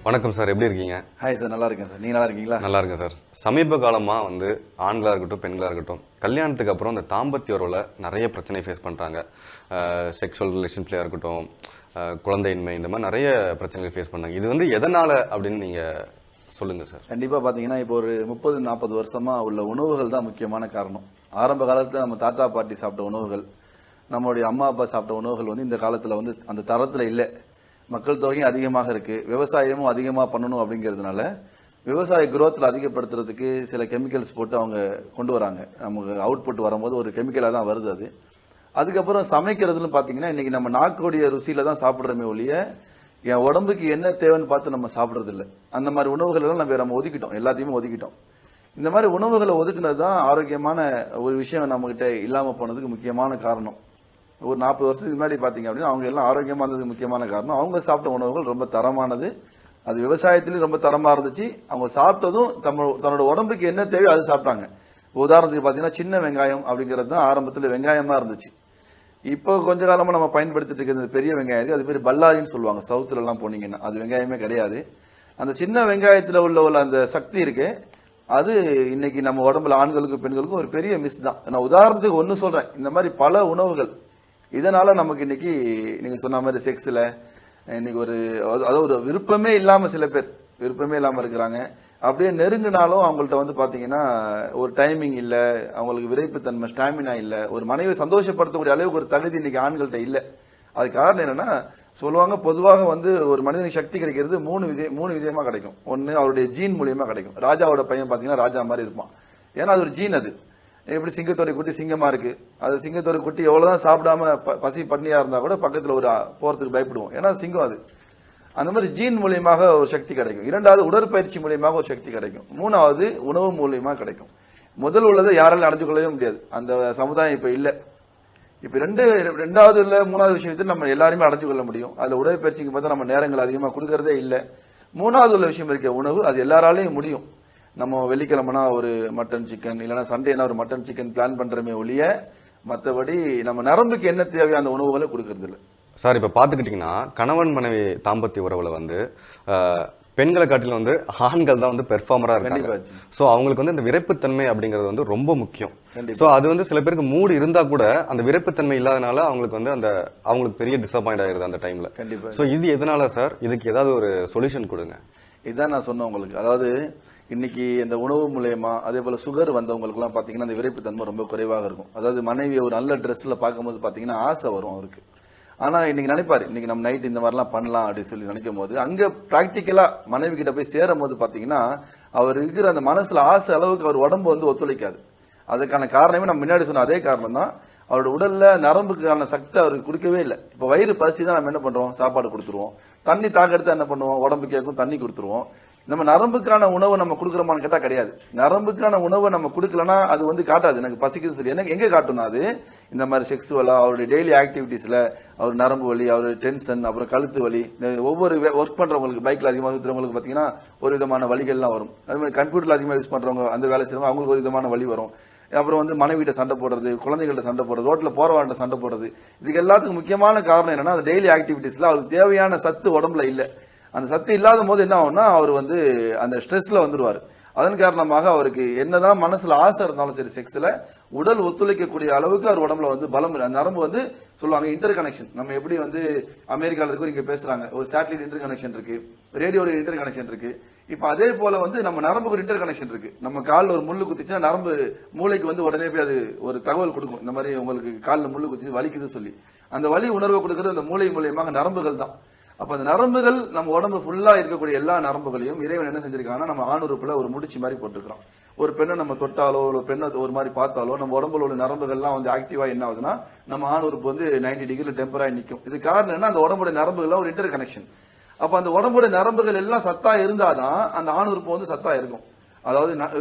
வணக்கம் சார், எப்படி இருக்கீங்க? ஹாய் சார், நல்லா இருக்கேன் சார். நீங்கள் நல்லா இருக்கீங்களா? நல்லா இருக்கேன் சார். சமீப காலமாக ஆண்களாக இருக்கட்டும் பெண்களாக இருக்கட்டும் கல்யாணத்துக்கு அப்புறம் இந்த தாம்பத்திய உறவில் நிறைய பிரச்சனை ஃபேஸ் பண்ணுறாங்க. செக்ஷுவல் ரிலேஷன்ஸ்லையாக இருக்கட்டும், குழந்தையின்மை, இந்த மாதிரி நிறைய பிரச்சனைகள் ஃபேஸ் பண்ணாங்க. இது எதனால் அப்படின்னு நீங்கள் சொல்லுங்கள் சார். கண்டிப்பாக பார்த்தீங்கன்னா இப்போ ஒரு 30-40 வருஷமாக உள்ள உணவுகள் தான் முக்கியமான காரணம். ஆரம்ப காலத்தில் நம்ம தாத்தா பாட்டி சாப்பிட்ட உணவுகள், நம்மளுடைய அம்மா அப்பா சாப்பிட்ட உணவுகள் இந்த காலத்தில் அந்த தரத்தில் இல்லை. மக்கள் தொகையும் அதிகமாக இருக்குது, விவசாயமும் அதிகமாக பண்ணணும் அப்படிங்கிறதுனால விவசாய குரோத்தில் அதிகப்படுத்துறதுக்கு சில கெமிக்கல்ஸ் போட்டு அவங்க கொண்டு வராங்க. நமக்கு அவுட்புட் வரும்போது ஒரு கெமிக்கலாக தான் வருது அது. அதுக்கப்புறம் சமைக்கிறதுன்னு பார்த்தீங்கன்னா இன்றைக்கி நம்ம நாக்கோடைய ருசியில் தான் சாப்பிட்றோமே ஒழிய என் உடம்புக்கு என்ன தேவைன்னு பார்த்து நம்ம சாப்பிட்றது இல்லை. அந்த மாதிரி உணவுகள் எல்லாம் நம்ம ஒதுக்கிட்டோம், எல்லாத்தையுமே ஒதுக்கிட்டோம். இந்த மாதிரி உணவுகளை ஒதுக்குனது தான் ஆரோக்கியமான ஒரு விஷயம் நம்மகிட்ட இல்லாமல் போனதுக்கு முக்கியமான காரணம். ஒரு 40 வருஷத்துக்கு முன்னாடி பார்த்தீங்க அப்படின்னா அவங்க எல்லாம் ஆரோக்கியமாக இருந்ததுக்கு முக்கியமான காரணம் அவங்க சாப்பிட்ட உணவுகள் ரொம்ப தரமானது. அது விவசாயத்திலையும் ரொம்ப தரமாக இருந்துச்சு. அவங்க சாப்பிட்டதும் தன்னோட உடம்புக்கு என்ன தேவையோ அது சாப்பிட்டாங்க. உதாரணத்துக்கு பார்த்தீங்கன்னா சின்ன வெங்காயம் அப்படிங்கிறது தான் ஆரம்பத்தில் வெங்காயமாக இருந்துச்சு. இப்போ கொஞ்ச காலமாக நம்ம பயன்படுத்திட்டு இருக்கிறது பெரிய வெங்காயம் இருக்குது. அது பேர் பல்லாரின்னு சொல்லுவாங்க. சவுத்துலலாம் போனீங்கன்னா அது வெங்காயமே கிடையாது. அந்த சின்ன வெங்காயத்தில் உள்ள அந்த சக்தி இருக்கு, அது இன்னைக்கு நம்ம உடம்புல ஆண்களுக்கும் பெண்களுக்கும் ஒரு பெரிய மிஸ் தான். நான் உதாரணத்துக்கு ஒன்று சொல்கிறேன். இந்த மாதிரி பல உணவுகள் இதனால நமக்கு இன்னைக்கு நீங்க சொன்ன மாதிரி செக்ஸில் இன்னைக்கு அதாவது விருப்பமே இல்லாமல் சில பேர் விருப்பமே இல்லாமல் இருக்கிறாங்க. அப்படியே நெருங்கினாலும் அவங்கள்ட்ட பார்த்தீங்கன்னா ஒரு டைமிங் இல்லை, அவங்களுக்கு விரைப்புத்தன்மை, ஸ்டாமினா இல்லை, ஒரு மனைவியை சந்தோஷப்படுத்தக்கூடிய அளவுக்கு ஒரு தகுதி இன்னைக்கு ஆண்கள்கிட்ட இல்லை. அது காரணம் என்னன்னா சொல்லுவாங்க, பொதுவாக ஒரு மனிதனுக்கு சக்தி கிடைக்கிறது மூணு விதமாக கிடைக்கும். ஒன்று அவருடைய ஜீன் மூலியமா கிடைக்கும். ராஜாவோட பையன் பார்த்தீங்கன்னா ராஜா மாதிரி இருப்பான், ஏன்னா அது ஒரு ஜீன். அது எப்படி சிங்கத்தோட குட்டி சிங்கமா இருக்கு, அது சிங்கத்தோட குட்டி எவ்வளவுதான் சாப்பிடாம பசி பட்னியா இருந்தா கூட பக்கத்துல போறதுக்கு பயப்படுவோம், ஏன்னா சிங்கம் அது. அந்த மாதிரி ஜீன் மூலியமாக ஒரு சக்தி கிடைக்கும். இரண்டாவது உடற்பயிற்சி மூலியமாக ஒரு சக்தி கிடைக்கும். மூணாவது உணவு மூலியமாக கிடைக்கும். முதல் உள்ளதை யாராலும் அடைஞ்சு கொள்ளவே முடியாது. அந்த சமுதாயம் இப்ப இல்லை. இப்ப ரெண்டாவது இல்ல மூணாவது விஷயத்தில் நம்ம எல்லாருமே அடைஞ்சு கொள்ள முடியும். அதுல உடற்பயிற்சிக்கு பார்த்தா நம்ம நேரங்கள் அதிகமாக கொடுக்கறதே இல்லை. மூணாவது உள்ள விஷயம் இருக்க உணவு, அது எல்லாராலையும் முடியும். நம்ம வெள்ளிக்கிழமைனா ஒரு மட்டன் சிக்கன், இல்லைன்னா சண்டேனா ஒரு மட்டன் சிக்கன் பிளான் பண்றமே ஒழிய மற்றபடி நம்ம நரம்புக்கு என்ன தேவையோ அந்த உணவுகளை கொடுக்கறது இல்லை சார். இப்ப பாத்துக்கிட்டீங்கன்னா கணவன் மனைவி தாம்பத்திய உறவுல பெண்களை காட்டிலும் ஆண்கள் தான் பெர்ஃபார்மரா இருக்காங்க. சோ அவங்களுக்கு இந்த விரைப்புத்தன்மை அப்படிங்கிறது ரொம்ப முக்கியம். சோ அது சில பேருக்கு மூடு இருந்தா கூட அந்த விரைப்புத்தன்மை இல்லாதனால அவங்களுக்கு அவங்களுக்கு பெரிய டிசப்பாயிண்ட் ஆயிருது அந்த டைம்ல. கண்டிப்பா. சோ இது எதனால சார்? இதுக்கு ஏதாவது ஒரு சொல்யூஷன் கொடுங்க. இதுதான் நான் சொன்னேன் உங்களுக்கு. அதாவது இன்னைக்கு இந்த உணவு மூலயமா அதே போல சுகர் வந்தவங்களுக்குலாம் பார்த்தீங்கன்னா அந்த விரைப்புத்தன்மை ரொம்ப குறைவாக இருக்கும். அதாவது மனைவியை ஒரு நல்ல ட்ரெஸ்ல பார்க்கும்போது பார்த்தீங்கன்னா ஆசை வரும் அவருக்கு. ஆனால் இன்னைக்கு நினைப்பாரு, இன்னைக்கு நம்ம நைட் இந்த மாதிரிலாம் பண்ணலாம் அப்படின்னு சொல்லி நினைக்கும் போது அங்கே ப்ராக்டிக்கலா மனைவி கிட்ட போய் சேரும் போது பார்த்தீங்கன்னா அவர் இருக்கிற அந்த மனசுல ஆசை அளவுக்கு அவர் உடம்பு ஒத்துழைக்காது. அதுக்கான காரணமே நம்ம முன்னாடி சொன்ன அதே காரணம் தான். அவரோட உடல்ல நரம்புக்கான சக்தி அவருக்கு கொடுக்கவே இல்லை. இப்போ வயிறு பசி தான் நம்ம என்ன பண்றோம், சாப்பாடு கொடுத்துருவோம். தண்ணி தாக்கெடுத்து என்ன பண்ணுவோம், உடம்பு கேட்கும், தண்ணி கொடுத்துருவோம். நம்ம நரம்புக்கான உணவை நம்ம கொடுக்குறோமான்னு கேட்டா கிடையாது. நரம்புக்கான உணவை நம்ம கொடுக்கலன்னா அது காட்டாது எனக்கு பசிக்குதுன்னு சொல்லி. எனக்கு எங்க காட்டும்னா அது இந்த மாதிரி செக்ஸுவலா அவருடைய டெய்லி ஆக்டிவிட்டீஸ்ல அவர் நரம்பு வலி, அவர் டென்ஷன், அப்புறம் கழுத்து வலி, ஒவ்வொரு ஒர்க் பண்றவங்களுக்கு பைக்ல அதிகமாக சுற்றுறவங்களுக்கு பார்த்தீங்கன்னா ஒரு விதமான வலிகள்லாம் வரும். அது மாதிரி கம்ப்யூட்டர்ல அதிகமாக யூஸ் பண்றவங்க, அந்த வேலை செய்யறவங்க, அவங்களுக்கு ஒரு விதமான வலி வரும். அப்புறம் மனைவிட்ட சண்டை போடுறது, குழந்தைகள்ட்ட சண்டை போடுறது, ரோட்ல போறவாண்ட சண்டை போடுறது. இதுக்கு எல்லாத்துக்கும் முக்கியமான காரணம் என்னன்னா அந்த டெய்லி ஆக்டிவிட்டீஸ்ல அவருக்கு தேவையான சத்து உடம்புல இல்லை. அந்த சத்து இல்லாத போது என்ன ஆகும்னா அவர் அந்த ஸ்ட்ரெஸ்ல வந்துருவாரு. அதன் காரணமாக அவருக்கு என்னதான் மனசுல ஆசை இருந்தாலும் சரி செக்ஸ்ல உடல் ஒத்துழைக்கக்கூடிய அளவுக்கு அவர் உடம்புல பலம், நரம்பு சொல்லுவாங்க இன்டர் கனெக்ஷன். நம்ம எப்படி அமெரிக்கால இருக்கு இங்க பேசுறாங்க, ஒரு சேட்டலைட் இன்டர் கனெக்ஷன் இருக்கு, ரேடியோட இன்டர் கனெக்ஷன் இருக்கு. இப்ப அதே போல நம்ம நரம்புக்கு ஒரு இன்டர் கனெக்ஷன் இருக்கு. நம்ம காலில் ஒரு முள்ளு குத்திச்சுன்னா நரம்பு மூளைக்கு உடனே போய் அது ஒரு தகவல் கொடுக்கும், இந்த மாதிரி உங்களுக்கு காலில் முள்ளு குத்தி வலிக்குது சொல்லி. அந்த வலி உணர்வை கொடுக்கறது அந்த மூளை மூலியமாக நரம்புகள் தான். அப்ப அந்த நரம்புகள் நம்ம உடம்பு ஃபுல்லா இருக்கக்கூடிய எல்லா நரம்புகளையும் இறைவன் என்ன செஞ்சிருக்காங்கன்னா நம்ம ஆணுறுப்புல ஒரு முடிச்சு மாதிரி போட்டுக்கிறோம். ஒரு பெண்ணை நம்ம தொட்டாலோ ஒரு பெண்ணை ஒரு மாதிரி பார்த்தாலோ நம்ம உடம்புல உள்ள நரம்புகள்லாம் ஆக்டிவா என்ன ஆகுதுன்னா நம்ம ஆணுறுப்பு 90 டிகிரி டெம்பராகி நிற்கும். இது காரணம் என்ன, அந்த உடம்புடைய நரம்புகள்லாம் ஒரு இன்டர் கனெக்ஷன். அப்ப அந்த உடம்புடைய நரம்புகள் எல்லாம் சத்தா இருந்தாதான் அந்த ஆணுறுப்பு சத்தா இருக்கும். அதாவது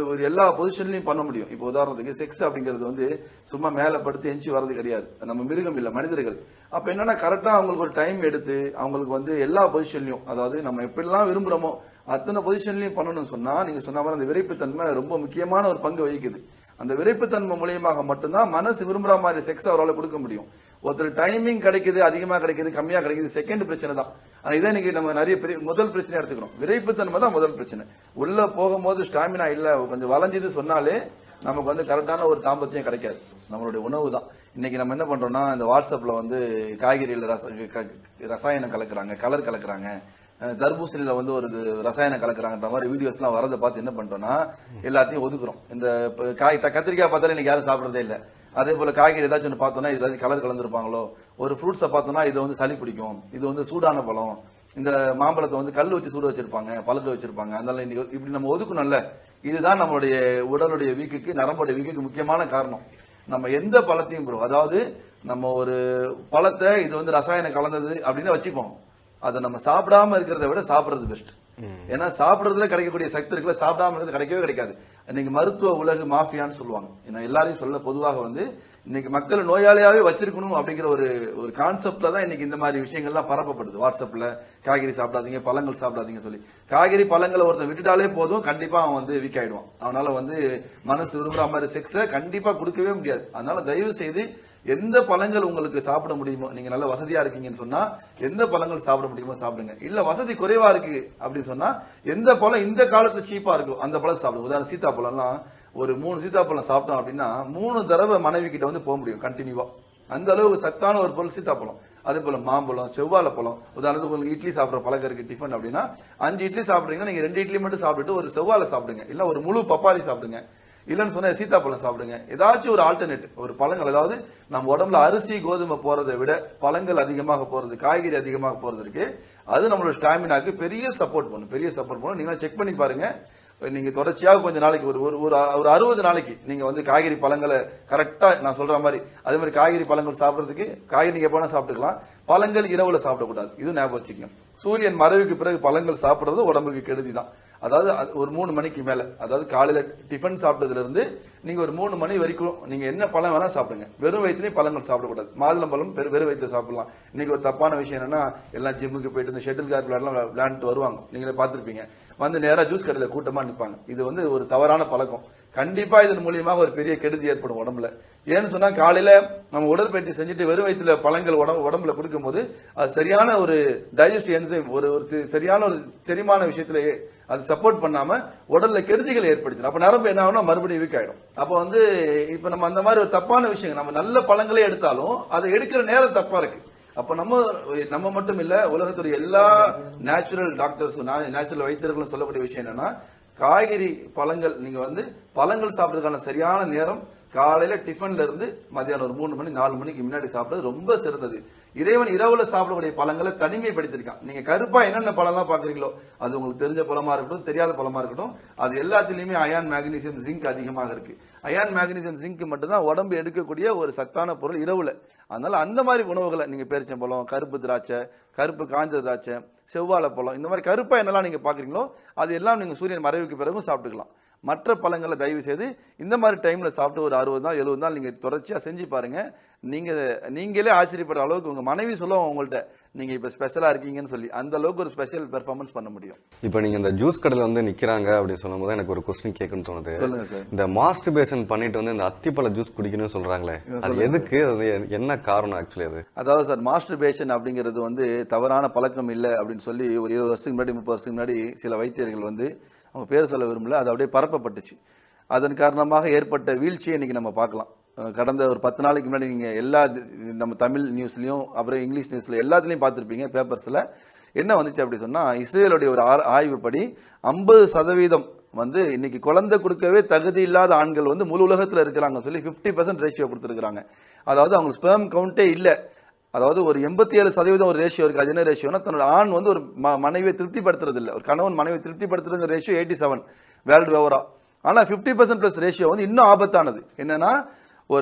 எல்லா பொசிஷன்லையும் பண்ண முடியும். இப்போ உதாரணத்துக்கு செக்ஸ் அப்படிங்கிறது சும்மா மேல படுத்து எஞ்சி வர்றது கிடையாது. நம்ம மிருகம் இல்லை, மனிதர்கள். அப்ப என்னன்னா கரெக்டா அவங்களுக்கு ஒரு டைம் எடுத்து அவங்களுக்கு எல்லா பொசிஷன்லையும், அதாவது நம்ம எப்படிலாம் விரும்புறோமோ அத்தனை பொசிஷன்லையும் பண்ணணும்னு சொன்னா நீங்க சொன்ன மாதிரி அந்த விரைப்புத்தன்மை ரொம்ப முக்கியமான ஒரு பங்கு வகிக்குது. அந்த விரைப்புத்தன்மை மூலியமாக மட்டும்தான் மனசு விரும்புற மாதிரி செக்ஸ் அவரால் கொடுக்க முடியும். ஒருத்தர் டைமிங் கிடைக்குது, அதிகமா கிடைக்குது, கம்மியா கிடைக்குது, செகண்ட் பிரச்சனை தான். ஆனா இதை இன்னைக்கு நம்ம நிறைய பெரிய முதல் பிரச்சனை எடுத்துக்கிறோம். விரைப்புத்தன்மை தான் முதல் பிரச்சனை. உள்ள போகும்போது ஸ்டாமினா இல்ல, கொஞ்சம் வளைஞ்சது சொன்னாலே நமக்கு வந்து கரெக்டான ஒரு தாம்பத்தியம் கிடைக்காது. நம்மளுடைய உணவு தான். இன்னைக்கு நம்ம என்ன பண்றோம்னா, இந்த வாட்ஸ்அப்ல வந்து காய்கறியில் ரசாயனம் கலக்குறாங்க, கலர் கலக்குறாங்க, தர்பூசணியில வந்து ஒரு ரசாயனம் கலக்குறாங்கன்ற மாதிரி வீடியோஸ் எல்லாம் வரதை பார்த்து என்ன பண்றோம்னா எல்லாத்தையும் ஒதுக்குறோம். இந்த கத்திரிக்காய் பார்த்தாலும் இன்னைக்கு யாரும் சாப்பிடறதே இல்லை. அதே போல காய்கறி ஏதாச்சும் ஒன்று பார்த்தோம்னா இது கலர் கலந்துருப்பாங்களோ, ஒரு ஃப்ரூட்ஸை பார்த்தோம்னா இது வந்து சளி பிடிக்கும், இது வந்து சூடான பழம், இந்த மாம்பழத்தை வந்து கல் வச்சு சூட வச்சிருப்பாங்க, பழுக்க வச்சிருப்பாங்க, அதனால இன்னைக்கு இப்படி நம்ம ஒதுக்கணும்ல. இதுதான் நம்மளுடைய உடலுடைய வீக்குக்கு, நரம்புடைய வீக்குக்கு முக்கியமான காரணம். நம்ம எந்த பழத்தையும் அதாவது நம்ம ஒரு பழத்தை இது வந்து ரசாயனம் கலந்தது அப்படின்னு வச்சுப்போம். அதை நம்ம சாப்பிடாம இருக்கிறத விட சாப்பிடுறது பெஸ்ட். ஏன்னா சாப்பிடுறதுல கிடைக்கக்கூடிய சக்தி இருக்குல்ல, சாப்பிடாம இருக்கிறது கிடைக்கவே கிடைக்காது. இன்னைக்கு மருத்துவ உலகு மாஃபியான்னு சொல்லுவாங்க. ஏன்னா எல்லாரையும் சொல்ல பொதுவாக வந்து இன்னைக்கு மக்கள் நோயாளியாவே வச்சிருக்கணும் அப்படிங்கிற ஒரு கான்செப்ட்ல தான் இன்னைக்கு இந்த மாதிரி விஷயங்கள்லாம் பரப்பப்படுது. வாட்ஸ்அப்ல காய்கறி சாப்பிடாதீங்க, பழங்கள் சாப்பிடாதீங்க சொல்லி. காய்கறி பழங்களை ஒருத்தன் விட்டுட்டாலே போதும், கண்டிப்பா அவன் வந்து வீக் ஆயிடுவான். அவனால வந்து மனசு விரும்புற மாதிரி செக்ஸை கண்டிப்பா கொடுக்கவே முடியாது. அதனால தயவு செய்து எந்த பழங்கள் உங்களுக்கு சாப்பிட முடியுமோ, நீங்க நல்ல வசதியா இருக்கீங்கன்னு சொன்னா எந்த பழங்கள் சாப்பிட முடியுமோ சாப்பிடுங்க. இல்ல வசதி குறைவா இருக்கு அப்படின்னு சொன்னா எந்த பழம் இந்த காலத்துல சீப்பா இருக்கும் அந்த பழம் சாப்பிடுங்க. உதாரணம் சீத்தாப்பழம்லாம் ஒரு 3 சீத்தாப்பழம் சாப்பிட்டோம் அப்படின்னா 3 தடவை மனைவி கிட்ட வந்து போக முடியும் கண்டினியூவா. அந்த அளவுக்கு சத்தான ஒரு பொருள் சீத்தாப்பழம். அதே போல மாம்பழம், செவ்வாழை பழம். உதாரணத்துக்கு உங்களுக்கு இட்லி சாப்பிட்ற பழக்கம் இருக்கு, டிஃபன் அப்படின்னா 5 இட்லி சாப்பிடுறீங்கன்னா நீங்க 2 இட்லி மட்டும் சாப்பிட்டுட்டு ஒரு செவ்வாழை சாப்பிடுங்க, இல்ல ஒரு முழு பப்பாளி சாப்பிடுங்க, இல்லன்னு சொன்னா சீத்தாப்பழம் சாப்பிடுங்க. ஏதாச்சும் ஒரு ஆல்டர்னேட் ஒரு பழங்கள், அதாவது நம்ம உடம்புல அரிசி கோதுமை போறதை விட பழங்கள் அதிகமாக போறது, காய்கறி அதிகமாக போறது இருக்கு. அது நம்மளோட ஸ்டாமினாக்கு பெரிய சப்போர்ட் பண்ணும். நீங்க செக் பண்ணி பாருங்க. நீங்க தொடர்ச்சியாக கொஞ்ச நாளைக்கு ஒரு 60 நாளைக்கு நீங்க வந்து காய்கறி பழங்களை கரெக்டா நான் சொல்ற மாதிரி அதே மாதிரி காய்கறி பழங்கள் சாப்பிடுறதுக்கு காய்கறி நீங்க எப்ப சாப்பிட்டுக்கலாம், பழங்கள் இரவுல சாப்பிடக்கூடாது. இது ஞாபகம் வச்சுக்கோங்க. சூரியன் மறைவுக்கு பிறகு பழங்கள் சாப்பிடுறது உடம்புக்கு கெடுதி தான். அதாவது ஒரு 3 மணிக்கு மேல, அதாவது காலையில டிஃபன் சாப்பிட்டதுல இருந்து நீங்க ஒரு 3 மணி வரைக்கும் நீங்க என்ன பழம் வேணா சாப்பிடுங்க. வெறும் வயிற்றுலயும் பழங்கள் சாப்பிடக்கூடாது. மாதுளம்பழம் வெறும் வயிற்றுல சாப்பிடலாம். இன்னைக்கு ஒரு தப்பான விஷயம் என்னன்னா, எல்லாம் ஜிம்முக்கு போயிட்டு இந்த ஷட்டில் கார்க் விளையாண்டுட்டு வருவாங்க, நீங்களே பார்த்திருப்பீங்க. வந்து நேரா ஜூஸ் கடையில கூட்டமா நிற்பாங்க. இது வந்து ஒரு தவறான பழக்கம். கண்டிப்பா இதன் மூலியமாக ஒரு பெரிய கெடுதி ஏற்படும் உடம்புல. ஏன்னு சொன்னா காலையில நம்ம உடற்பயிற்சி செஞ்சுட்டு வெறும் வயிற்றுல பழங்கள் உடம்புல கொடுக்கும் போது அது சரியான ஒரு டைஜஸ்டிவ் என்சைம், ஒரு சரியான ஒரு செரிமான விஷயத்துல அது சப்போர்ட் பண்ணாம உடல்ல கெடுதிகளை ஏற்படுத்திடும். அப்ப நரம்பு என்ன ஆகும்னா மறுபடியும் வீக் ஆயிடும். அப்ப வந்து இப்ப நம்ம அந்த மாதிரி ஒரு தப்பான விஷயம், நம்ம நல்ல பழங்களே எடுத்தாலும் அதை எடுக்கிற நேரம் தப்பா இருக்கு. அப்ப நம்ம மட்டும் இல்ல, உலகத்துடைய எல்லா நேச்சுரல் டாக்டர்ஸ், நேச்சுரல் வைத்தியர்களும் சொல்லக்கூடிய விஷயம் என்னன்னா, காய்கறி பழங்கள் நீங்க வந்து பழங்கள் சாப்பிடுறதுக்கான சரியான நேரம் காலையில டிஃபன்ல இருந்து மதியானம் ஒரு 3 மணி 4 மணிக்கு முன்னாடி சாப்பிடுறது ரொம்ப சிறந்தது. இறைவன் இரவுல சாப்பிடக்கூடிய பழங்களை தனிமைப்படுத்திருக்கான். நீங்க கருப்பா என்னென்ன பழம்லாம் பாக்குறீங்களோ அது உங்களுக்கு தெரிஞ்ச பழமா இருக்கட்டும், தெரியாத பழமா இருக்கட்டும், அது எல்லாத்திலயுமே அயான், மேக்னீசியம், ஜிங்க் அதிகமாக இருக்கு. அயான், மேக்னீசியம், ஜிங்க் மட்டும்தான் உடம்பு எடுக்கக்கூடிய ஒரு சத்தான பொருள் இரவுல. அதனால அந்த மாதிரி உணவுகளை நீங்க பேரிச்சம்பழம், கருப்பு திராட்சை, கருப்பு காஞ்ச திராட்சை, செவ்வாழை பழம், இந்த மாதிரி கருப்பா என்னெல்லாம் நீங்க பாக்குறீங்களோ அது எல்லாம் நீங்க சூரியன் மறைவுக்கு பிறகும் சாப்பிட்டுக்கலாம். மற்ற பழங்களை தயவு செய்து இந்த மாதிரி டைம்ல சாப்பிட்டு ஒரு 60 நாள் 70 நாள் நீங்க தொடர்ச்சியா செஞ்சு பாருங்க. நீங்களே ஆச்சரியப்படுற அளவுக்கு உங்க மனைவி சொல்லுவாங்க உங்கள்கிட்ட, நீங்க இப்ப ஸ்பெஷலா இருக்கீங்கன்னு சொல்லி. அந்த அளவுக்கு ஒரு ஸ்பெஷல் பெர்ஃபார்மன்ஸ் பண்ண முடியும். இப்ப நீங்க இந்த ஜூஸ் கடையில வந்து நிக்கிறாங்க அப்படின்னு சொல்லும் போது எனக்கு ஒரு கொஸ்டின் கேட்கணும்னு தோணுது. சொல்லுங்க சார். இந்த மாஸ்டர்பேஷன் பண்ணிட்டு வந்து இந்த அத்திப்பழ ஜூஸ் குடிக்கணும்னு சொல்றாங்களே, அது எதுக்கு, அது என்ன காரணம் ஆக்சுவலி? அது அதாவது சார், மாஸ்டர்பேஷன் அப்படிங்கிறது வந்து தவறான பழக்கம் இல்லை அப்படின்னு சொல்லி ஒரு 20 வருஷத்துக்கு முன்னாடி 30 வருஷத்துக்கு முன்னாடி சில வைத்தியர்கள் வந்து, அவங்க பேர் சொல்ல விரும்பல, அது அப்படியே பரப்பப்பட்டுச்சு. அதன் காரணமாக ஏற்பட்ட வீழ்ச்சியை இன்னைக்கு நம்ம பார்க்கலாம். கடந்த ஒரு 10 நாளைக்கு முன்னாடி நீங்க எல்லா நம்ம தமிழ் நியூஸ்லயும் அப்புறம் இங்கிலீஷ் நியூஸ்ல எல்லாத்துலயும் பார்த்திருப்பீங்க, பேப்பர்ஸ்ல என்ன வந்துச்சு அப்படி சொன்னா, இஸ்ரேலுடைய ஒரு ஆய்வுப்படி 50% வந்து இன்னைக்கு குழந்தை கொடுக்கவே தகுதி இல்லாத ஆண்கள் வந்து முழு உலகத்துல இருக்கிறாங்க சொல்லி 50% ரேஷியோ கொடுத்துருக்காங்க. அதாவது அவங்க ஸ்பெர்ம் கவுண்டே இல்லை. அதாவது ஒரு 87% ஒரு ரேஷியோ இருக்கு. அது என்ன ரேஷியோனா, தன்னோட ஆண் வந்து ஒரு மனைவியை திருப்திப்படுத்துறது இல்லை, ஒரு கணவன் மனைவியை திருப்திப்படுத்துறதுங்கிற ரேஷியோ 87 வேர்ல்டு ஓவரா. ஆனா 50% பிளஸ் ரேஷியோ வந்து இன்னும் ஆபத்தானது. என்னன்னா,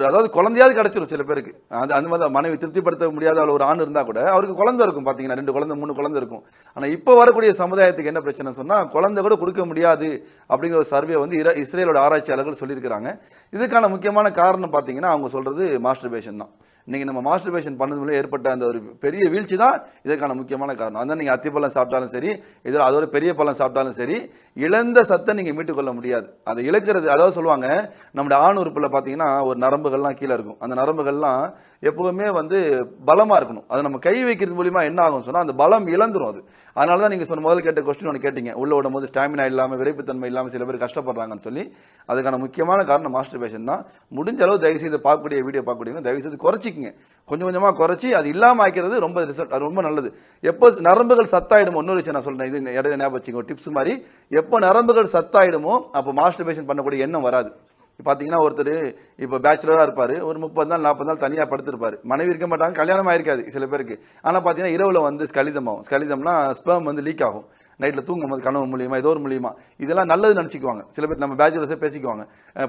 அதாவது குழந்தையாவது கிடைச்சிடும் சில பேருக்கு. அந்த மாதிரி மனைவி திருப்திப்படுத்த முடியாத ஒரு ஆண் இருந்தா கூட அவருக்கு குழந்தை இருக்கும், பாத்தீங்கன்னா 2 குழந்தை 3 குழந்தை இருக்கும். ஆனா இப்ப வரக்கூடிய சமுதாயத்துக்கு என்ன பிரச்சனை சொன்னா, குழந்தை கூட கொடுக்க முடியாது அப்படிங்கிற ஒரு சர்வே வந்து இஸ்ரேலோட ஆராய்ச்சியாளர்கள் சொல்லியிருக்கிறாங்க. இதுக்கான முக்கியமான காரணம் பாத்தீங்கன்னா அவங்க சொல்றது மாஸ்டர்பேஷன் தான். நீங்க நம்ம மாஸ்டர்பேஷன் பண்ணது மூலம் ஏற்பட்ட அந்த ஒரு பெரிய வீழ்ச்சி தான் இதற்கான முக்கியமான காரணம். அதான் நீங்க அத்திப்பழம் சாப்பிட்டாலும் சரி, இதில் அதோட பெரிய பழம் சாப்பிட்டாலும் சரி, இழந்த சத்தை நீங்க மீட்டுக் கொள்ள முடியாது. அதை இழக்கிறது, அதாவது சொல்லுவாங்க நம்முடைய ஆண் உறுப்புல பாத்தீங்கன்னா ஒரு நரம்புகள்லாம் கீழே இருக்கும். அந்த நரம்புகள்லாம் எப்பவுமே வந்து பலமா இருக்கணும். அதை நம்ம கை வைக்கிறது மூலியமா என்ன ஆகும் சொன்னா அந்த பலம் இழந்துரும் அது. அதனாலதான் நீங்க சொன்ன முதல் கேட்ட கொஸ்டின் ஒன்று கேட்டீங்க, உள்ள விடும் போது ஸ்டாமினா இல்லாம விரைப்புத்தன்மை இல்லாம சில பேர் கஷ்டப்படுறாங்கன்னு சொல்லி. அதுக்கான முக்கியமான காரணம் மாஸ்டர்பேஷன் தான். முடிஞ்ச அளவு தயவு செய்து பார்க்கக்கூடிய வீடியோ பார்க்கக்கூடிய தயவு செய்து குறைச்சிக்கங்க. கொஞ்சம் கொஞ்சமா குறைச்சி அது இல்லாம ஆக்கிறது ரொம்ப ரிசல்ட், ரொம்ப நல்லது. எப்போ நரம்புகள் சத்தாயிடுமோ, இன்னொரு விஷயம் நான் சொல்றேன், இது இடையில ஞாபகம் வச்சுக்கோ, டிப்ஸ் மாதிரி, எப்போ நரம்புகள் சத்தாயிடுமோ அப்போ மாஸ்டர்பேஷன் பண்ணக்கூடிய எண்ணம் வராது. பாத்தீங்கன்னா ஒருத்தர் இப்ப பேச்சுலரா இருப்பாரு, ஒரு 30 நாள் 40 நாள் தனியா படுத்திருப்பாரு, மனைவி இருக்க மாட்டாங்க, கல்யாணம் ஆயிருக்காது சில பேருக்கு. ஆனா பாத்தீங்கன்னா இரவுல வந்து ஸ்கலிதம் ஆகும். ஸ்கலிதம்னா ஸ்பெர்ம் வந்து லீக் ஆகும் நைட்ல தூங்கும் போது, கனவு மூலியமா ஏதோ ஒரு மூலியமா. இதெல்லாம் நல்லது நினைச்சுக்குவாங்க சில பேர். நம்ம பேச்சுலர்ஸே பேசிக்குவாங்க,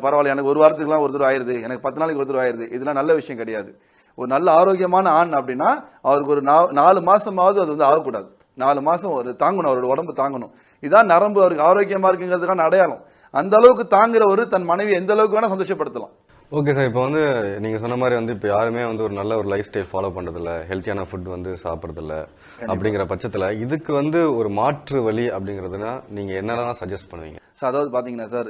பரவாயில்ல எனக்கு ஒரு வாரத்துக்குலாம் ஒருத்தர் ஆயிருது, எனக்கு 10 நாளைக்கு ஒருத்தர் ஆயிருது. இதெல்லாம் நல்ல விஷயம் கிடையாது. ஒரு நல்ல ஆரோக்கியமான ஆண் அப்படின்னா அவருக்கு ஒரு 4 மாசமாவது அது வந்து ஆகக்கூடாது. 4 மாசம் ஒரு தாங்கணும், அவரோட உடம்பு தாங்கணும். இதான் நரம்பு அவருக்கு ஆரோக்கியமா இருக்குங்கிறதுக்கான அடையாளம். அந்த அளவுக்கு தாங்குறவரு தன் மனைவி எந்த அளவுக்கு வேணா சந்தோஷப்படுத்தலாம். ஓகே சார், இப்போ வந்து நீங்கள் சொன்ன மாதிரி வந்து இப்போ யாருமே வந்து ஒரு நல்ல ஒரு லைஃப் ஸ்டைல் ஃபாலோ பண்ணுறதில்ல, ஹெல்த்தியான ஃபுட் வந்து சாப்பிட்றதில்ல. அப்படிங்கிற பட்சத்தில் இதுக்கு வந்து ஒரு மாற்று வழி அப்படிங்கிறதுனா நீங்கள் என்னெல்லாம் சஜஸ்ட் பண்ணுவீங்க சார்? அதாவது பார்த்தீங்கன்னா சார்,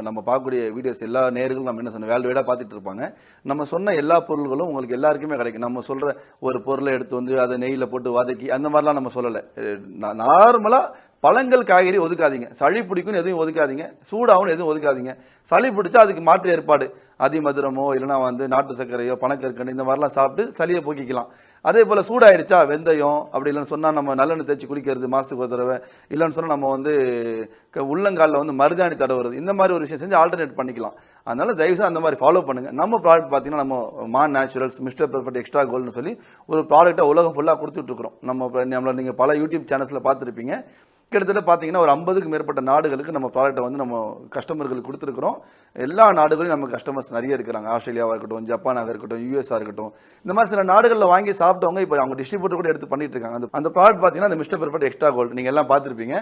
நம்ம பார்க்கக்கூடிய வீடியோஸ் எல்லா நேர்களும் நம்ம என்ன சொன்ன வேல்டு வைடாக பார்த்துட்டு இருப்பாங்க. நம்ம சொன்ன எல்லா பொருள்களும் உங்களுக்கு எல்லாருக்குமே கிடைக்கும். நம்ம சொல்கிற ஒரு பொருளை எடுத்து வந்து அதை நெய்யில் போட்டு வதக்கி அந்த மாதிரிலாம் நம்ம சொல்லலை. நார்மலாக பழங்கள் காய்கறி ஒதுக்காதீங்க, சளி பிடிக்கும்னு எதுவும் ஒதுக்காதீங்க, சூடாகவும் எதுவும் ஒதுக்காதீங்க. சளி பிடிச்சா அதுக்கு மாற்று ஏற்பாடு அதிமதுரமோ இல்லைனா வந்து நாட்டு சர்க்கரையோ பனக்கற்கண்டு இந்த மாதிரிலாம் சாப்பிட்டு சளியை போக்கிக்கலாம். அதே போல் சூடாயிடுச்சா வெந்தயம் அப்படி இல்லைன்னு சொன்னால் நம்ம நல்லெண்ணெய் தேய்ச்சி குடிக்கிறது மாதத்துக்கு ஒரு தடவை, இல்லைன்னு சொன்னால் நம்ம வந்து உள்ளங்காலில் வந்து மருதாணி தடவுறது, இந்த மாதிரி ஒரு விஷயம் செஞ்சு ஆல்டர்னேட் பண்ணிக்கலாம். அதனால தயவுசெய்து அந்த மாதிரி ஃபாலோ பண்ணுங்க. நம்ம ப்ராடக்ட் பார்த்தீங்கன்னா நம்ம மான் நேச்சுரல்ஸ் மிஸ்டர் பெர்ஃபெக்ட் எக்ஸ்ட்ரா கோல்டுன்னு சொல்லி ஒரு ப்ராடக்ட்டை உலகம் ஃபுல்லாக கொடுத்துட்டு இருக்கிறோம். நம்மளை நீங்கள் பல யூடியூப் சேனல்ஸில் பார்த்துருப்பீங்க. கிட்டத்தட்ட பார்த்தீங்கன்னா ஒரு 50க்கு மேற்பட்ட நாடுகளுக்கு நம்ம ப்ராடக்ட்டை வந்து நம்ம கஸ்டமர்களுக்கு கொடுத்துருக்கிறோம். எல்லா நாடுகளையும் நம்ம கஸ்டமர்ஸ் நிறைய இருக்கிறாங்க. ஆஸ்திரேலியாவாக இருக்கட்டும், ஜப்பானாக இருக்கட்டும், யூஎஸ்ஆ இருக்கட்டும், இந்த மாதிரி சில நாடுகளில் வாங்கி சாப்பிட்டவங்க இப்போ அவங்க டிஸ்ட்ரிபியூட்டர் கூட எடுத்து பண்ணிட்டு இருக்காங்க. அந்த ப்ராடக்ட் பார்த்தீங்கன்னா அந்த மிஸ்டர் பெர்ஃபெக்ட் எக்ஸ்ட்ரா கோல்டு நீங்கள் எல்லாம் பார்த்துருப்பீங்க.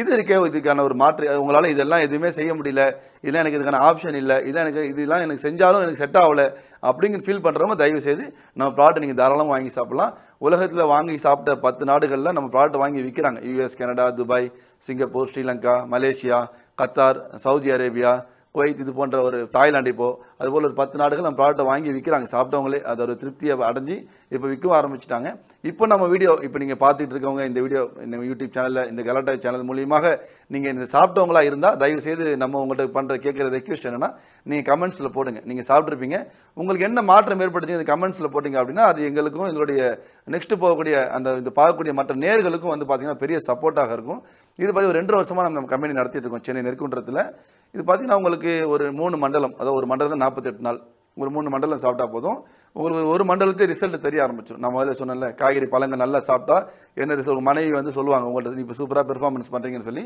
இது இருக்கே, இதுக்கான ஒரு மாற்று, உங்களால் இதெல்லாம் எதுவுமே செய்ய முடியல, இதெல்லாம் எனக்கு இதுக்கான ஆப்ஷன் இல்லை, இதெல்லாம் எனக்கு செஞ்சாலும் எனக்கு செட் ஆகலை அப்படிங்கிற ஃபீல் பண்ணுறவங்க தயவு செய்து நம்ம ப்ராடக்ட் நீங்கள் தாராளமாக வாங்கி சாப்பிடலாம். உலகத்தில் வாங்கி சாப்பிட்ட 10 நாடுகளில் நம்ம ப்ராடக்ட் வாங்கி விற்கிறாங்க. US, Canada, Dubai, Singapore, Sri Lanka, Malaysia, Qatar, Saudi Arabia, Kuwait, இது போன்ற ஒரு தாய்லாந்து, இப்போ அதுபோல் ஒரு 10 நாடுகள் நம்ம ப்ராடக்ட்டை வாங்கி விற்கிறாங்க. சாப்பிட்டவங்களே அதை ஒரு திருப்தியை அடைஞ்சு இப்போ விற்கவும் ஆரம்பிச்சிட்டாங்க. இப்போ நம்ம வீடியோ இப்போ நீங்கள் பார்த்துட்டு இருக்கவங்க இந்த வீடியோ இந்த யூடியூப் சேனலில் இந்த கலாட்டா சேனல் மூலியமாக நீங்கள் இந்த சாப்பிட்டவங்களா இருந்தால் தயவு செய்து நம்ம உங்கள்கிட்ட கேட்குற ரெக்வெஸ்ட் என்னன்னா, நீங்கள் கமெண்ட்ஸில் போடுங்க. நீங்கள் சாப்பிட்ருப்பீங்க, உங்களுக்கு என்ன மாற்றம் ஏற்படுத்தி இந்த கமெண்ட்ஸில் போட்டிங்க அப்படின்னா அது எங்களுக்கும் எங்களுடைய நெக்ஸ்ட் போகக்கூடிய இந்த பார்க்கக்கூடிய மற்ற நேர்களுக்கும் வந்து பார்த்தீங்கன்னா பெரிய சப்போர்ட்டாக இருக்கும். இது பார்த்து ஒரு 2 வருஷமாக நம்ம கம்பெனி நடத்திட்டு இருக்கோம் சென்னை நெற்குன்றத்தில். இது பார்த்தீங்கன்னா உங்களுக்கு ஒரு 3 மண்டலம், அதாவது ஒரு மண்டலம் 48 நாள், ஒரு 3 மண்டலம் சாப்பிட்டா போதும் உங்களுக்கு ஒரு மண்டலத்தை ரிசல்ட் தெரிய ஆரம்பிச்சிடும். நான் முதல்ல சொன்னேன்ல, காய்கறி பழங்கள் நல்லா சாப்பிட்டா என்ன ரிசல்ட், மனைவி வந்து சொல்லுவாங்க உங்கள்கிட்ட இப்போ சூப்பராக பெர்ஃபார்மன்ஸ் பண்ணுறீங்கன்னு சொல்லி.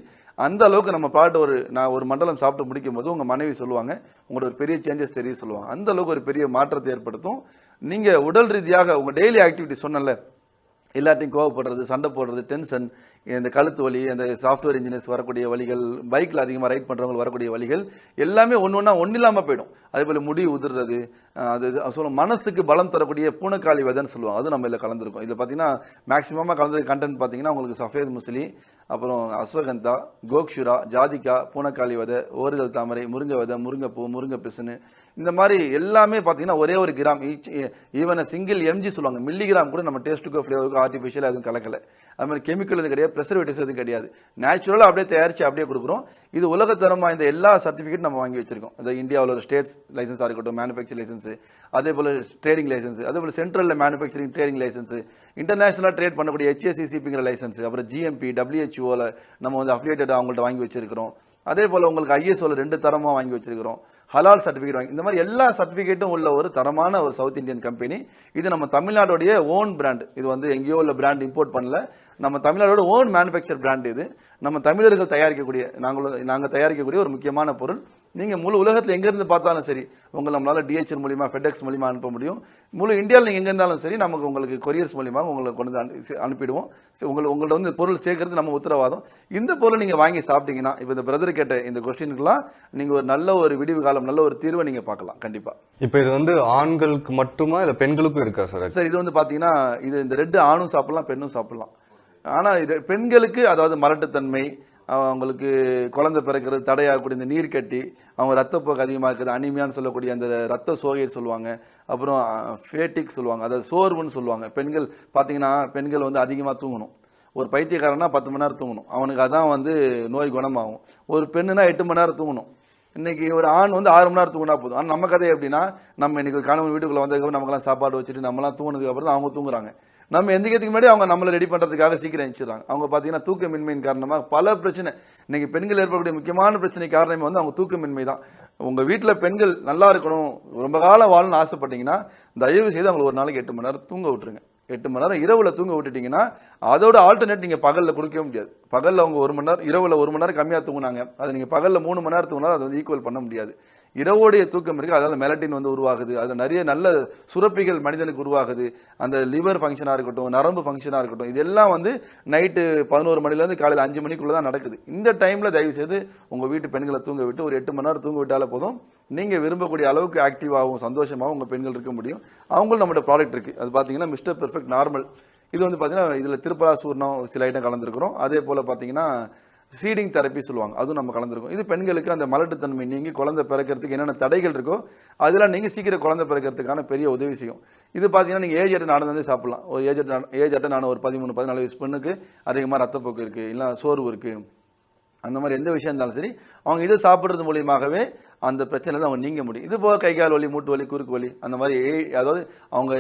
அந்த அளவுக்கு நம்ம ப்ராடக்ட் நான் ஒரு மண்டலம் சாப்பிட்டு முடிக்கும் போது உங்கள் மனைவி சொல்லுவாங்க உங்களுக்கு ஒரு பெரிய சேஞ்சஸ் தெரிய சொல்லுவாங்க. அந்த அளவுக்கு ஒரு பெரிய மாற்றத்தை ஏற்படுத்தும். நீங்கள் உடல் ரீதியாக உங்கள் டெய்லி ஆக்டிவிட்டி சொன்னல, எல்லாத்தையும் கோவப்படுறது, சண்டை போடுறது, டென்ஷன், இந்த கழுத்து வலி, இந்த சாஃப்ட்வேர் இன்ஜினியர்ஸ் வரக்கூடிய வலிகள், பைக்கில் அதிகமாக ரைட் பண்ணுறவங்க வரக்கூடிய வலிகள் எல்லாமே ஒன்று இல்லாமல் போயிடும். அதே போல் முடி உதிர்றது, அது சொல்ல மனசுக்கு பலம் தரக்கூடிய பூனைக்காளி விதைன்னு சொல்லுவாங்க, அது நம்ம இதில் கலந்துருக்கோம். இதில் பார்த்தீங்கன்னா மேக்ஸிமமாக கலந்துருக்க கண்டென்ட் பார்த்தீங்கன்னா உங்களுக்கு சஃபேத் முஸ்லி, அப்புறம் அஸ்வகந்தா, கோக்ஷுரா, ஜாதிகா, பூனைக்காளி விதை, ஓரிதழ் தாமரை, முருங்கை விதை, முருங்கைப்பூ, முருங்கை பிசுன்னு, இந்த மாதிரி எல்லாமே பார்த்தீங்கன்னா ஒரே ஒரு கிராம் ஈவன் சிங்கிள் எம்ஜி சொல்லுவாங்க, மில்லிகிராம் கூட நம்ம டேஸ்ட்டுக்கோ ஃப்ளேவருக்கோ ஆர்டிஃபிஷியல் எதுவும் கலக்கலை. அது மாதிரி கெமிக்கல் எதுவும் கிடையாது, ப்ரெசர்வேட்டிவ்ஸ் எதுவும் கிடையாது, நேச்சுரலாக அப்படியே தயாரித்து அப்படியே கொடுக்குறோம். இது உலகத்தரம் வாய்ந்த எல்லா சர்டிஃபிகேட் நம்ம வாங்கி வச்சிருக்கோம். அது இந்தியாவில் ஒரு ஸ்டேட்ஸ் லைசன்ஸாக இருக்கட்டும், மேனுஃபேக்சர் லைசன்ஸ், அதே போல் ட்ரேடிங் லைசன்ஸ், அதே போல் சென்ட்ரலில் மேனுஃபேக்சரிங் ட்ரேடிங் லைசன்ஸ், இன்டர்நேஷனலாக ட்ரேட் பண்ணக்கூடிய HACCPங்கிற லைசன்ஸ், அப்புறம் GMP, WHOவில் நம்ம வந்து அஃபிலியேட்டட் அவங்கள்ட்ட வாங்கி வச்சிருக்கிறோம். அதே போல் உங்களுக்கு ISOவில் 2 தரமாக வாங்கி வச்சிருக்கிறோம். ஹலால் சர்டிஃபிகேட் வாங்கி, இந்த மாதிரி எல்லா சர்டிஃபிகேட்டும் உள்ள ஒரு தரமான ஒரு சவுத் இந்தியன் கம்பெனி. இது நம்ம தமிழ்நாடுடைய ஓன் பிராண்ட். இது வந்து எங்கேயோ உள்ள பிராண்ட் இம்போர்ட் பண்ணல, நம்ம தமிழ்நாடோட ஓன் மேனுஃபேக்சர் பிராண்ட். இது நம்ம தமிழர்கள் தயாரிக்கக்கூடிய நாங்கள் தயாரிக்கக்கூடிய ஒரு முக்கியமான பொருள். நீங்கள் முழு உலகத்தில் எங்கேருந்து பார்த்தாலும் சரி, நம்மளால் DHL மூலிமா, FedEx மூலிமா அனுப்ப முடியும். முழு இந்தியாவில் நீங்கள் எங்கே இருந்தாலும் சரி, நமக்கு உங்களுக்கு கொரியர்ஸ் மூலியமாக உங்களுக்கு கொண்டு வந்து அனுப்பிடுவோம். உங்கள்ட்ட வந்து பொருள் சேர்க்கறது நம்ம உத்தரவாதம். இந்த பொருள் நீங்கள் வாங்கி சாப்பிட்டீங்கன்னா, இப்போ இந்த பிரதர் கேட்ட இந்த கொஸ்டினுக்குலாம் நீங்கள் ஒரு நல்ல ஒரு விடிவு காலம், நல்ல ஒரு தீர்வை நீங்கள் பார்க்கலாம் கண்டிப்பாக. இப்போ இது வந்து ஆண்களுக்கு மட்டுமா இல்லை பெண்களுக்கும் இருக்கா சார்? சார், இது வந்து பார்த்தீங்கன்னா, இந்த ரெட் ஆணும் சாப்பிடலாம், பெண்ணும் சாப்பிடலாம். ஆனால் பெண்களுக்கு அதாவது மலட்டுத்தன்மை, அவங்களுக்கு குழந்தை பிறக்கிறது தடையாகக்கூடிய இந்த நீர்க்கட்டி, அவங்க ரத்தப்போக்கு அதிகமாக இருக்குது, அனிமியான்னு சொல்லக்கூடிய அந்த ரத்த சோகைன்னு சொல்லுவாங்க, அப்புறம் ஃபேட்டிக் சொல்லுவாங்க, அதாவது சோர்வுன்னு சொல்லுவாங்க. பெண்கள் பார்த்தீங்கன்னா, பெண்கள் வந்து அதிகமாக தூங்கணும். ஒரு பைத்தியக்காரனா 10 மணி நேரம் தூங்கணும், அவனுக்கு அதான் வந்து நோய் குணமாகும். ஒரு பெண்ணுனா 8 மணி நேரம் தூங்கணும். இன்னைக்கு ஒரு ஆண் வந்து 6 மணி நேரம் தூங்கினா போதும். ஆனால் நம்ம கதை எப்படின்னா, நம்ம இன்னைக்கு ஒரு கணவன் வீட்டுக்குள்ள வந்ததுக்கப்புறம் நமக்கெல்லாம் சாப்பாடு வச்சுட்டு நம்மலாம் தூங்கினதுக்கு அப்புறம் தான் அவங்க தூங்குறாங்க. நம்ம எந்திக்கிறதுக்கு முன்னாடி அவங்க நம்மளை ரெடி பண்ணுறதுக்காக சீக்கிரம் எழுச்சிடுறாங்க. அவங்க பார்த்தீங்கன்னா தூக்கமின்மையின் காரணமாக பல பிரச்சனை, இன்னைக்கு பெண்கள் ஏற்படக்கூடிய முக்கியமான பிரச்சனை காரணமே வந்து அவங்க தூக்கமின்மை தான். உங்கள் வீட்டில் பெண்கள் நல்லா இருக்கணும், ரொம்ப காலம் வாழணும்னு ஆசைப்பட்டீங்கன்னா, தயவு செய்து அவங்களை ஒரு நாளைக்கு 8 மணி நேரம் தூங்க விட்டுருங்க. 8 மணி நேரம் இரவில் தூங்க விட்டுட்டீங்கன்னா, அதோட ஆல்டர்னேட் நீங்கள் பகலில் கொடுக்கவே முடியாது. பகலில் அவங்க 1 மணி நேரம், இரவில் 1 மணி நேரம் கம்மியாக தூங்குனாங்க, அதை நீங்கள் பகலில் 3 மணி நேரம் தூங்கினா அதை வந்து ஈக்குவல் பண்ண முடியாது. இரவோடைய தூக்கம் இருக்குது, அதாவது மெலட்டின் வந்து உருவாகுது, அதில் நிறைய நல்ல சுரப்பிகள் மனிதனுக்கு உருவாகுது. அந்த லிவர் ஃபங்க்ஷனாக இருக்கட்டும், நரம்பு ஃபங்க்ஷனாக இருக்கட்டும், இதெல்லாம் வந்து நைட்டு 11 மணிலேருந்து காலையில் 5 மணிக்குள்ளே தான் நடக்குது. இந்த டைமில் தயவு செய்து உங்கள் வீட்டு பெண்களை தூங்க விட்டு ஒரு 8 மணி நேரம் தூங்க விட்டாலே போதும். நீங்கள் விரும்பக்கூடிய அளவுக்கு ஆக்டிவாகவும் சந்தோஷமாகவும் உங்கள் பெண்கள் இருக்க முடியும். அவங்களும் நம்மளோட ப்ராடக்ட் இருக்குது, அது பார்த்தீங்கன்னா மிஸ்டர் பெர்ஃபெக்ட் நார்மல். இது வந்து பார்த்தீங்கன்னா இதில் திருப்பரா சூர்ணம் சில ஐட்டம் கலந்துருக்கிறோம். அதே போல் பார்த்தீங்கன்னா சீடிங் தெரப்பி சொல்லுவாங்க, அதுவும் நம்ம கலந்துருக்கோம். இது பெண்களுக்கு அந்த மலட்டுத்தன்மை நீங்கி குழந்தை பிறக்கிறதுக்கு என்னென்ன தடைகள் இருக்கோ அதெல்லாம் நீங்கள் சீக்கிரம் குழந்தை பிறக்கிறதுக்கான பெரிய உதவி செய்யும். இது பார்த்தீங்கன்னா நீங்கள் ஏஜ் அட்டன் நடந்தே சாப்பிடலாம். ஒரு ஏஜ் அட்டன் ஆன ஒரு 13-14 வயசு பெண்ணுக்கு அதிகமாக ரத்தப்போக்கு இருக்குது, இல்லை சோர்வு இருக்குது, அந்த மாதிரி எந்த விஷயம் இருந்தாலும் சரி, அவங்க இதை சாப்பிட்றது மூலியமாகவே அந்த பிரச்சனை தான் அவங்க நீங்க முடியும். இது போக கை கால் வலி, மூட்டு வலி, குறுக்கு வலி, அந்த மாதிரி அதாவது அவங்க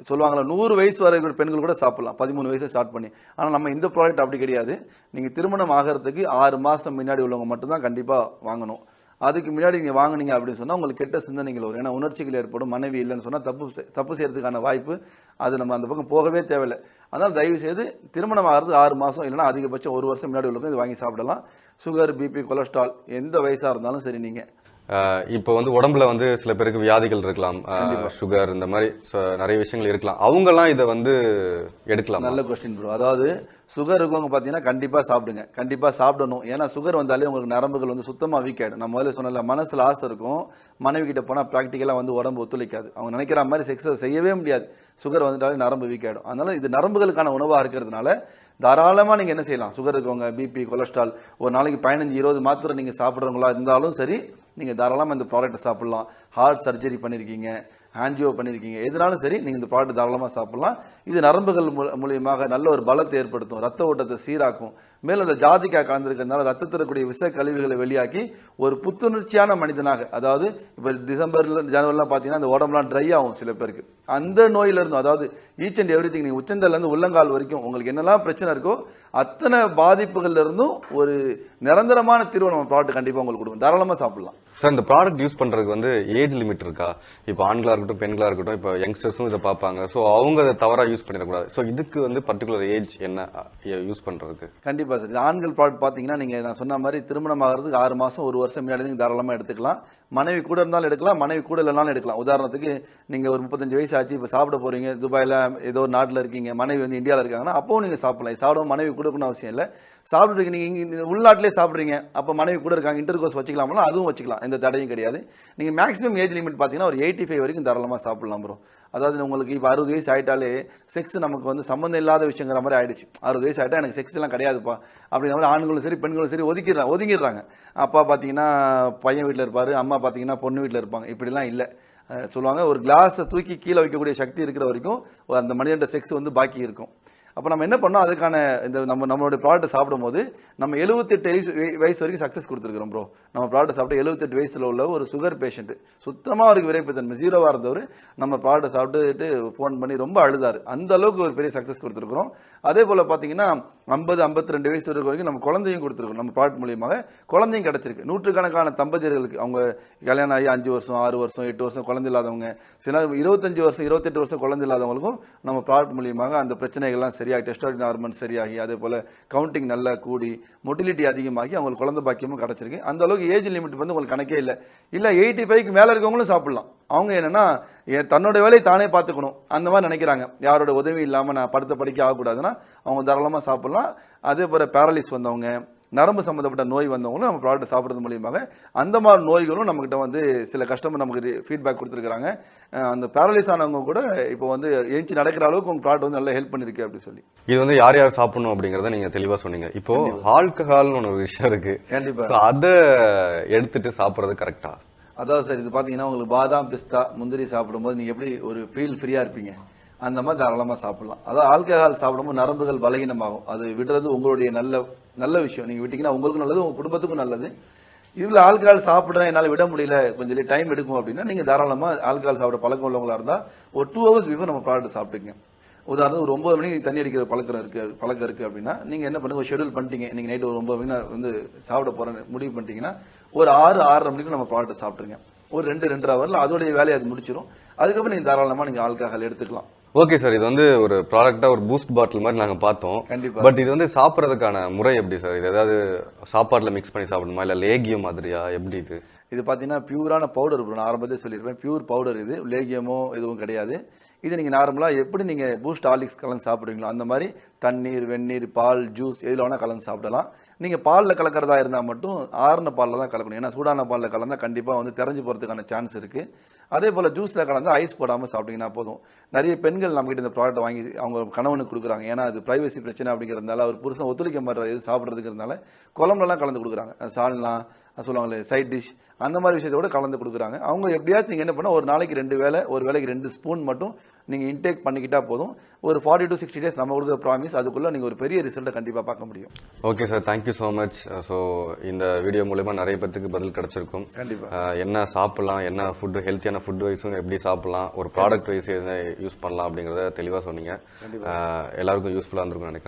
சொல்லுவாங்களா 100 வயசு வரை பெண்கள் கூட சாப்பிடலாம், 13 வயசு ஸ்டார்ட் பண்ணி. ஆனால் நம்ம இந்த ப்ராடக்ட் அப்படி கிடையாது. நீங்கள் திருமணம் ஆகிறதுக்கு 6 மாதம் முன்னாடி உள்ளவங்க மட்டும்தான் கண்டிப்பாக வாங்கணும். அதுக்கு முன்னாடி நீங்கள் வாங்கினீங்க அப்படின்னு சொன்னால் உங்களுக்கு கெட்ட சிந்தனைகள் வரும். ஏன்னா உணர்ச்சிகள் ஏற்படும். மனைவி இல்லைன்னு சொன்னால் தப்பு செய்யறதுக்கான வாய்ப்பு, அது நம்ம அந்த பக்கம் போகவே தேவையில்லை. அதனால் தயவு செய்து திருமணம் ஆகிறது 6 மாதம் இல்லைனா அதிகபட்சம் 1 வருஷம் முன்னாடி உள்ளவங்க இது வாங்கி சாப்பிடலாம். சுகர், பிபி, கொலஸ்ட்ரால் எந்த வயசாக இருந்தாலும் சரி. நீங்கள் இப்போ வந்து உடம்புல வந்து சில பேருக்கு வியாதிகள் இருக்கலாம், சுகர், இந்த மாதிரி நிறைய விஷயங்கள் இருக்கலாம், அவங்கெல்லாம் இதை வந்து எடுக்கலாம். நல்ல கொஸ்டின் ப்ரோ. அதாவது சுகர் இருக்கவங்க பார்த்தீங்கன்னா கண்டிப்பாக சாப்பிடுங்க, கண்டிப்பாக சாப்பிடணும். ஏன்னா சுகர் வந்தாலே உங்களுக்கு நரம்புகள் வந்து சுத்தமாக வீக் ஆகிடும். நான் முதல்ல சொன்னல, மனசில் ஆசை இருக்கும், மனைவி கிட்ட போனால் ப்ராக்டிக்கலாக வந்து உடம்பு ஒத்துழைக்காது, அவங்க நினைக்கிற மாதிரி செக்ஸை செய்யவே முடியாது. சுகர் வந்துட்டாலே நரம்பு வீக் ஆகிடும். அதனால இது நரம்புகளுக்கான உணவாக இருக்கிறதுனால தாராளமாக நீங்கள் என்ன செய்யலாம். சுகர் இருக்கவங்க, பிபி, கொலஸ்ட்ரால், ஒரு நாளைக்கு 15-20 மாத்திரை நீங்கள் சாப்பிட்றவங்களா இருந்தாலும் சரி, நீங்கள் தாராளமாக இந்த ப்ராடக்ட்டை சாப்பிட்லாம். ஹார்ட் சர்ஜரி பண்ணியிருக்கீங்க, ஆன்ஜியோ பண்ணியிருக்கீங்க, எதுனாலும் சரி நீங்கள் இந்த ப்ராடக்ட் தாராளமாக சாப்பிட்லாம். இது நரம்புகள் மூலியமாக நல்ல ஒரு பலத்தை ஏற்படுத்தும், ரத்த ஓட்டத்தை சீராக்கும். மேலும் அந்த ஜாதிக்காய் கலந்துருக்கிறதுனால ரத்தத்தில் இருக்கக்கூடிய விஷ கழிவுகளை வெளியாக்கி ஒரு புத்துணர்ச்சியான மனிதனாக, அதாவது இப்போ டிசம்பர்ல ஜனவரிலாம் பார்த்தீங்கன்னா அந்த உடம்புலாம் ட்ரை ஆகும் சில பேருக்கு, அந்த நோயிலிருந்து, அதாவது ஈச் அண்ட் எவ்ரி திங், நீங்கள் உச்சந்தலேருந்து உள்ளங்கால் வரைக்கும் உங்களுக்கு என்னெல்லாம் பிரச்சனை இருக்கோ அத்தனை பாதிப்புகள்ல இருந்தும் ஒரு நிரந்தரமான தீர்வு நம்ம ப்ராடக்ட் கண்டிப்பாக உங்களுக்கு கொடுக்கும். தாராளமாக சாப்பிடலாம். சார், இந்த ப்ராடக்ட் யூஸ் பண்றதுக்கு வந்து ஏஜ் லிமிட் இருக்கா? இப்போ ஆண்களா இருக்கட்டும், பெண்களா இருக்கட்டும், இப்போ யங்ஸ்டர்ஸும் இதை பார்ப்பாங்க, ஸோ அவங்க அதை தவறாக யூஸ் பண்ணிடக்கூடாது. ஸோ இதுக்கு வந்து பர்டிகுலர் ஏஜ் என்ன யூஸ் பண்றதுக்கு? கண்டிப்பாக சார், ஆண்கள் ப்ராடக்ட் பார்த்தீங்கன்னா நீங்கள் நான் சொன்ன மாதிரி திருமணம் ஆகிறதுக்கு 6 மாதம் 1 வருஷம் முன்னாடி நீங்கள் தாராளமாக எடுத்துக்கலாம். மனைவி கூட இருந்தாலும் எடுக்கலாம், மனைவி கூட இல்லைனாலும் எடுக்கலாம். உதாரணத்துக்கு நீங்கள் ஒரு 35 வயசு ஆச்சு, இப்போ சாப்பிட போறீங்க, துபாயில் ஏதோ ஒரு நாட்டில் இருக்கீங்க, மனைவி வந்து இந்தியாவில் இருக்காங்கன்னா அப்போவும் நீங்கள் சாப்பிடலாம். சாப்பிடவும் மனைவி கொடுக்கணும் அவசியம் இல்லை. சாப்பிட்றீங்க நீங்கள் இங்கே உள்நாட்டிலே சாப்பிட்றீங்க, அப்போ மனைவி கூட இருக்காங்க, இன்டர் கோர்ஸ் வச்சுக்கலாம்னா அதுவும் வச்சுக்கலாம், எந்த தடையும் கிடையாது. நீங்கள் மேக்ஸிமம் ஏஜ் லிமிட் பார்த்தீங்கன்னா ஒரு 85 வரைக்கும் தாராளமாக சாப்பிடலாம் ப்ரோ. அதாவது உங்களுக்கு இப்போ 60 வயசு ஆகிட்டாலே செக்ஸ் நமக்கு வந்து சம்மந்தம் இல்லாத விஷயங்கிற மாதிரி ஆயிடுச்சு. 60 வயசு ஆகிட்டா எனக்கு செக்ஸ் எல்லாம் கிடையாதுப்பா அப்படிங்கிற மாதிரி ஆண்களும் சரி பெண்களும் சரி ஒதுங்கிடுறாங்க. அப்பா பார்த்தீங்கன்னா பையன் வீட்டில் இருப்பார், அம்மா பார்த்தீங்கன்னா பொண்ணு வீட்டில் இருப்பாங்க. இப்படிலாம் இல்லை. சொல்லுவாங்க, ஒரு கிளாஸை தூக்கி கீழே வைக்கக்கூடிய சக்தி இருக்கிற வரைக்கும் அந்த மனிதனோட செக்ஸ் வந்து பாக்கி இருக்கும். அப்போ நம்ம என்ன பண்ணோம், அதுக்கான இந்த நம்மளோட ப்ராடக்ட்டை சாப்பிடும் போது நம்ம 78 வயசு வரைக்கும் சக்ஸஸ் கொடுத்துருக்கிறோம் ப்ரோ. நம்ம ப்ராடக்ட்டை சாப்பிட்டு 78 வயசில் உள்ள ஒரு சுகர் பேஷண்ட்டு, சுத்தமாக அவருக்கு விரைப்புத்தன்மை 0வாக இருந்தவர் நம்ம ப்ராடக்ட்டை சாப்பிட்டுட்டு ஃபோன் பண்ணி ரொம்ப அழுதார். அந்த அளவுக்கு ஒரு பெரிய சக்ஸஸ் கொடுத்துருக்குறோம். அதே போல் பார்த்தீங்கன்னா 50-52 வயசு வரைக்கும் நம்ம குழந்தையும் கொடுத்துருக்கோம். நம்ம ப்ராடக்ட் மூலியமாக குழந்தையும் கிடச்சிருக்கு. நூற்றுக்கணக்கான தம்பதியர்களுக்கு அவங்க கல்யாணம் ஆகி 5 வருஷம் 6 வருஷம் 8 வருஷம் குழந்தை இல்லாதவங்க, சில 25 வருஷம் 28 வருஷம் குழந்தை இல்லாதவங்களுக்கும் நம்ம ப்ராடக்ட் மூலியமாக அந்த பிரச்சனைகள்லாம் சரி சரியாகி, டெஸ்டோஸ்டெரான் ஹார்மோன் சரியாகி, அதே போல கவுண்டிங் நல்லா கூடி, மொட்டிலிட்டி அதிகமாகி அவங்களுக்கு குழந்தை பாக்கியமும் கிடைச்சிருக்கு. அந்த அளவுக்கு ஏஜ் லிமிட் வந்து உங்களுக்கு கணக்கே இல்லை. 85க்கு மேலே இருக்கவங்களும் சாப்பிடலாம். அவங்க என்னன்னா தன்னோட வேலையை தானே பார்த்துக்கணும் அந்த மாதிரி நினைக்கிறாங்க. யாரோட உதவி இல்லாமல் நான் படுத்த படிக்க ஆகக்கூடாதுன்னா அவங்க தாராளமாக சாப்பிடலாம். அதே போல் பேரலிஸ் வந்தவங்க, நரம்பு சம்மந்தப்பட்ட நோய் வந்தவங்களும் நம்ம ப்ராடக்ட் சாப்பிட்றது மூலியமாக அந்த மாதிரி நோய்களும் நம்மகிட்ட வந்து சில கஸ்டமர் நமக்கு ஃபீட்பேக் கொடுத்துருக்காங்க. அந்த பேரலைஸ் ஆனவங்க கூட இப்போ வந்து ஏஞ்சி நடக்கிற அளவுக்கு உங்க ப்ராடக்ட் வந்து நல்லா ஹெல்ப் பண்ணிருக்கு அப்படின்னு சொல்லி. இது வந்து யார் யார் சாப்பிடணும் அப்படிங்கறத நீங்க தெளிவா சொன்னீங்க. இப்போ ஆல்கஹால்னு ஒரு விஷயம் இருக்கு. கண்டிப்பா அதை எடுத்துட்டு சாப்பிடுறது கரெக்டா? அதாவது சார் இது பாத்தீங்கன்னா உங்களுக்கு பாதாம், பிஸ்தா, முந்திரி சாப்பிடும்போது நீங்க எப்படி ஒரு ஃபீல் ஃப்ரீயா இருப்பீங்க, அந்த மாதிரி தாராளமாக சாப்பிடலாம். அதாவது ஆல்கஹால் சாப்பிடும்போது நரம்புகள் பலகீனமாகும். அது விடுறது உங்களுடைய நல்ல விஷயம். நீங்கள் விட்டீங்கன்னா உங்களுக்கும் நல்லது, உங்கள் குடும்பத்துக்கும் நல்லது. இதில் ஆல்கஹால் சாப்பிட்றேன் என்னால் விட முடியல, கொஞ்சம் டைம் எடுக்கும் அப்படின்னா நீங்கள் தாராளமாக ஆல்கஹால் சாப்பிட பழக்கம் உள்ளவங்களா இருந்தால் ஒரு 2 hours பிஃபோர் நம்ம ப்ராடக்ட் சாப்பிட்டுங்க. உதாரணத்துக்கு ஒரு 9 மணிக்கு தண்ணி அடிக்கிற பழக்கம் இருக்குது அப்படின்னா நீங்கள் என்ன பண்ணுங்க, ஒரு ஷெடியூல் பண்ணிட்டீங்க, நீங்கள் நைட்டு ஒரு 9 மணி வந்து சாப்பிட போகிறேன் முடிவு பண்ணிட்டீங்கன்னா ஒரு 6-6:30 மணிக்கு நம்ம ப்ராடக்ட் சாப்பிட்ருங்க. ஒரு 2-2.5 ஹவரில் அதோடைய வேலையை அது முடிச்சிடும். அதுக்கப்புறம் நீங்கள் தாராளமாக நீங்கள் ஆல்கஹால் எடுத்துக்கலாம். ஓகே சார், இது வந்து ஒரு ப்ராடக்டா ஒரு பூஸ்ட் பாட்டில் மாதிரி நாங்க பார்த்தோம். கண்டிப்பா. பட் இது வந்து சாப்பிட்றதுக்கான முறை எப்படி சார்? இது ஏதாவது சாப்பாடுல மிக்ஸ் பண்ணி சாப்பிடணுமா, இல்ல லேகியம் மாதிரியா, எப்படி இது? இது பார்த்தீங்கன்னா பியூரான பவுடர். நான் ஆரம்பத்தே சொல்லியிருப்பேன், பியூர் பவுடர். இது லேகியமோ எதுவும் கிடையாது. இது நீங்கள் நார்மலாக எப்படி நீங்கள் பூஸ்ட் ஹார்லிக்ஸ் கலந்து சாப்பிட்றீங்களோ அந்த மாதிரி தண்ணீர், வெந்நீர், பால், ஜூஸ் எதில் வேணால் கலந்து சாப்பிடலாம். நீங்கள் பாலில் கலக்கிறதா இருந்தால் மட்டும் ஆறுன பாலில் தான் கலக்கணும். ஏன்னா சூடான பாலில் கலந்தால் கண்டிப்பாக வந்து தெரிஞ்சு போகிறதுக்கான சான்ஸ் இருக்குது. அதே போல் ஜூஸில் கலந்து ஐஸ் போடாமல் சாப்பிட்டீங்கன்னா போதும். நிறைய பெண்கள் நம்மகிட்ட இந்த ப்ராடக்ட் வாங்கி அவங்க கணவனுக்கு கொடுக்குறாங்க. ஏன்னா அது ப்ரைவசி பிரச்சனை அப்படிங்கிறதுனால அவர் புருஷன் ஒத்துழைக்க மாட்டார் எது சாப்பிட்றதுங்கிறதுனால குழம்புலாம் கலந்து கொடுக்குறாங்க. சால்னா சொல்லுவாங்களே சைட் டிஷ், அந்த மாதிரி விஷயத்தோட கலந்து கொடுக்குறாங்க. அவங்க எப்படியாச்சும் நீங்கள் என்ன பண்ணால் ஒரு நாளைக்கு 2 வேளை, ஒரு வேளைக்கு 2 ஸ்பூன் மட்டும் நீங்கள் இன்டேக் பண்ணிக்கிட்டா போதும். ஒரு 40 to 60 days நம்ம கொடுக்குற ப்ராமிஸ், அதுக்குள்ளே நீங்கள் ஒரு பெரிய ரிசல்ட்டை கண்டிப்பாக பார்க்க முடியும். Okay sir, thank you so much. So இந்த வீடியோ மூலமா நிறைய பேருக்கு பதில் கிடைச்சிருக்கும். கண்டிப்பாக என்ன சாப்பிடலாம், என்ன ஃபுட்டு, ஹெல்த்தியான ஃபுட் வைஸும் எப்படி சாப்பிடலாம், ஒரு ப்ராடக்ட் வைஸ் என்ன யூஸ் பண்ணலாம் அப்படிங்கிறத தெளிவாக சொன்னீங்க. எல்லாருக்கும் யூஸ்ஃபுல்லாக இருந்திருக்கும் நினைக்கிறேன்.